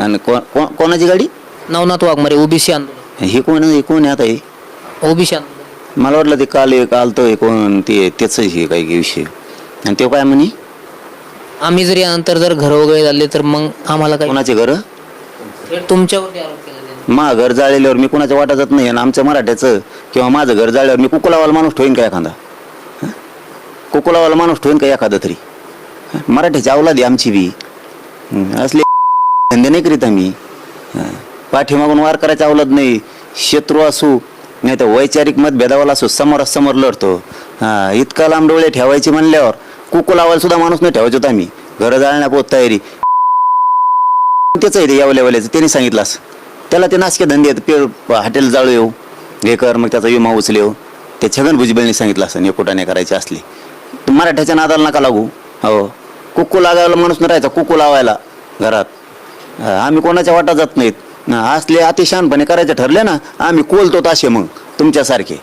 आणि कोणाची गाडी? नवनाथ वाघमारे ओबीसी आंदोलन. हे कोण आहे आता हे? ओबीसी आंदोलन. मला वाटलं ते काल तर कोण ते त्याच हे काही विषय. आणि ते काय म्हणे? आम्ही जर यानंतर जर घर वगैरे झाले तर मग आम्हाला काय कोणाचे घर? तुमच्यावरती आरोप केला त्यांनी. मा घर जाळल्यावर मी कोणाच्या वाटा जात नाही. आणि आमच्या मराठ्याचं किंवा माझं घर जाळल्यावर मी कुकुलावाला माणूस ठेवीन का एखादा? कुकुलावाला माणूस ठेवीन का एखादा तरी? मराठ्याची अवलाद आहे आमची बी. असले धंदे नाही करीत आम्ही. पाठीमागून वार करायची अवलाद नाही. शत्रू असू नाही तर वैचारिक मतभेदावाला असो समोरासमोर लढतो. इतका लांब डोळे ठेवायचे म्हणल्यावर कुकुलावाला सुद्धा माणूस नाही ठेवायचो आम्ही. घर जाळण्यापोत तयारी त्याच आहे ते यावल्यावाल्याचं. त्यांनी सांगितलं असं. त्याला ते नासके धंदे आहेत. हॉटेल जाळू येऊ हे कर मग त्याचा विमा उचले येऊ. ते छगन भुजबळनी सांगितलं असं एकोटाने करायचे असले. मराठ्याच्या नादाला नका लागू. हो कुकू लागायला माणूस न राहायचा कुकू लावायला घरात. आम्ही कोणाच्या वाटा जात नाहीत. असले अतिशहानपणे करायचे ठरले ना आम्ही कोलतो असे मग तुमच्यासारखे.